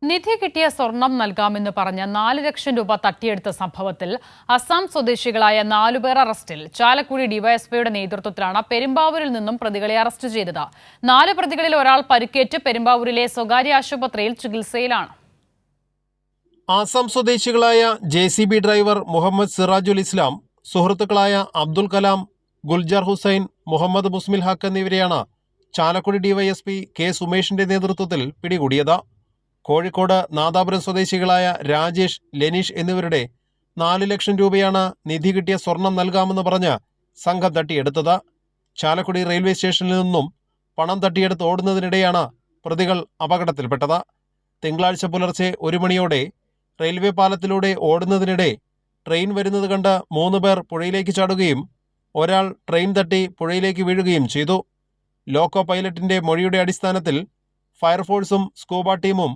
നിധി കിട്ടിയ സ്വർണം നൽകാമെന്ന് പറഞ്ഞ് 4 ലക്ഷം രൂപ തട്ടിയെടുത്ത സംഭവത്തിൽ അസം സ്വദേശികളായ 4 പേർ അറസ്റ്റിൽ. ചാലക്കുടി ഡിവൈഎസ്പിയുടെ നേതൃത്വത്തിലാണ് പെരുമ്പാവൂരിൽ നിന്നും പ്രതികളെ അറസ്റ്റ് ചെയ്തത്. 4 പ്രതികളിൽ ഒരാൾ പരിക്കേറ്റ് പെരുമ്പാവൂരിലെ സ്വകാര്യ ആശുപത്രിയിൽ ചികിത്സയിലാണ്. ആസാം സ്വദേശികളായ JCB ഡ്രൈവർ മുഹമ്മദ് സിറാജുൽ ഇസ്ലാം, സുഹൃത്തുക്കളായ അബ്ദുൽ കലാം, ഗുൽജാർ ഹുസൈൻ, മുഹമ്മദ് മുസ്മിൽ ഹക്ക് എന്നിവരെയാണ് ചാലക്കുടി ഡിവൈഎസ്പി കെ സുമേഷിന്റെ നേതൃത്വത്തിൽ പിടികൂടിയത്. കോഴിക്കോട് നാദാപുരം സ്വദേശികളായ രാജേഷ്, ലെനീഷ് എന്നിവരുടെ 4 ലക്ഷം രൂപയാണ് നിധി കിട്ടിയ സ്വർണം നൽകാമെന്ന് പറഞ്ഞ് സംഘം തട്ടിയെടുത്തത്. ചാലക്കുടി റെയിൽവേ സ്റ്റേഷനിൽ നിന്നും പണം തട്ടിയെടുത്ത് ഓടുന്നതിനിടെയാണ് പ്രതികൾ അപകടത്തിൽപ്പെട്ടത്. തിങ്കളാഴ്ച പുലർച്ചെ 1 മണിയോടെ റെയിൽവേ പാലത്തിലൂടെ ഓടുന്നതിനിടെ ട്രെയിൻ വരുന്നത് കണ്ട് 3 പേർ പുഴയിലേക്ക് ചാടുകയും ഒരാൾ ട്രെയിൻ തട്ടി പുഴയിലേക്ക് വീഴുകയും ചെയ്തു. ലോക്കോ പൈലറ്റിന്റെ മൊഴിയുടെ അടിസ്ഥാനത്തിൽ ഫയർഫോഴ്സും സ്കൂബ ടീമും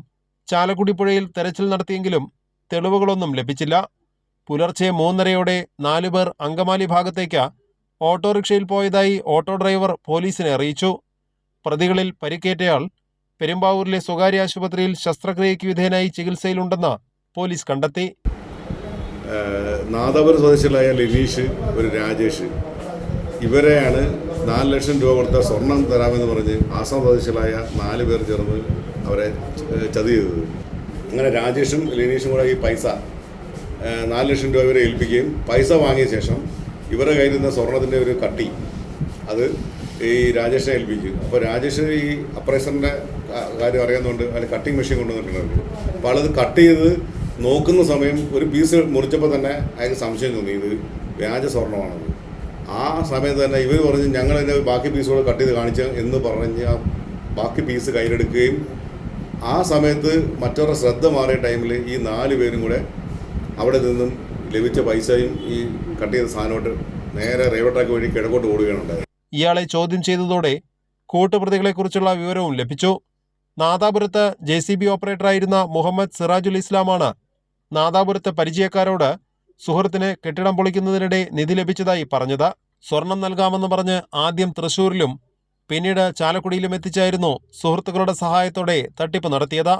ചാലക്കുടി പുഴയിൽ തെരച്ചിൽ നടത്തിയെങ്കിലും തെളിവുകളൊന്നും ലഭിച്ചില്ല. പുലർച്ചെ 3:30യോടെ 4 പേർ അങ്കമാലി ഭാഗത്തേക്ക് ഓട്ടോറിക്ഷയിൽ പോയതായി ഓട്ടോ ഡ്രൈവർ പോലീസിനെ അറിയിച്ചു. പ്രതികളിൽ പരിക്കേറ്റയാൾ പെരുമ്പാവൂരിലെ സ്വകാര്യ ആശുപത്രിയിൽ ശസ്ത്രക്രിയയ്ക്ക് വിധേയനായി ചികിത്സയിലുണ്ടെന്ന് പോലീസ് കണ്ടെത്തി. നാദാപുരം സ്വദേശികളായ ലെനീഷ്, ഒരു രാജേഷ്, ഇവരെയാണ് 4 ലക്ഷം രൂപ കൊടുത്ത സ്വർണം തരാമെന്ന് പറഞ്ഞ് ആസാം സ്വദേശികളായ 4 പേർ ചേർന്ന് അവരെ ചതി ചെയ്തത്. അങ്ങനെ രാജേഷും ലെനീഷും കൂടെ ഈ പൈസ 4 ലക്ഷം രൂപ ഇവരെ ഏൽപ്പിക്കുകയും പൈസ വാങ്ങിയ ശേഷം ഇവരുടെ കയ്യിൽ നിന്ന് സ്വർണത്തിൻ്റെ ഒരു കട്ടി അത് ഈ രാജേഷിനെ ഏൽപ്പിക്കും. അപ്പോൾ രാജേഷ് ഈ അപ്രൈസറിൻ്റെ കാര്യം അറിയാവുന്നതുകൊണ്ട് അതിൽ കട്ടിങ് മെഷീൻ കൊണ്ടുവന്നിട്ടുണ്ടായിരുന്നു. അപ്പോൾ ആളത് കട്ട് ചെയ്ത് നോക്കുന്ന സമയം ഒരു പീസ് മുറിച്ചപ്പോൾ തന്നെ അയാൾക്ക് സംശയം തോന്നി ഇത് വ്യാജ സ്വർണ്ണമാണെന്ന്. ആ സമയത്ത് തന്നെ ഇവർ പറഞ്ഞ് ഞങ്ങളതിൻ്റെ ബാക്കി പീസുകൾ കട്ട് ചെയ്ത് കാണിച്ച എന്ന് പറഞ്ഞ് ആ ബാക്കി പീസ് കയ്യിലെടുക്കുകയും ആ സമയത്ത് മറ്റവരുടെ ശ്രദ്ധ മാറിയ ടൈമിൽ ഈ 4 പേരും കൂടെ അവിടെ നിന്നും ലഭിച്ച പൈസയും ഈ കട്ട് ചെയ്ത സാധനമായിട്ട് നേരെ റെയിൽവേ ട്രാക്ക് വഴി കിഴക്കോട്ട് ഓടുകയാണ് ഉണ്ടായത്. ഇയാളെ ചോദ്യം ചെയ്തതോടെ കൂട്ടുപ്രതികളെക്കുറിച്ചുള്ള വിവരവും ലഭിച്ചു. നാദാപുരത്ത് JCB ഓപ്പറേറ്ററായിരുന്ന മുഹമ്മദ് സിറാജുൽ ഇസ്ലാമാണ് നാദാപുരത്തെ പരിചയക്കാരോട് സുഹൃത്തിന് കെട്ടിടം പൊളിക്കുന്നതിനിടെ നിധി ലഭിച്ചതായി പറഞ്ഞത്. സ്വർണം നൽകാമെന്ന് പറഞ്ഞ് ആദ്യം തൃശൂരിലും പിന്നീട് ചാലക്കുടിയിലും എത്തിച്ചായിരുന്നു സുഹൃത്തുക്കളുടെ സഹായത്തോടെ തട്ടിപ്പ് നടത്തിയത്.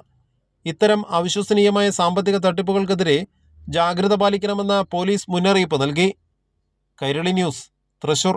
ഇത്തരം അവിശ്വസനീയമായ സാമ്പത്തിക തട്ടിപ്പുകൾക്കെതിരെ ജാഗ്രത പാലിക്കണമെന്ന് പോലീസ് മുന്നറിയിപ്പ് നൽകി. കൈരളി ന്യൂസ്, തൃശൂർ.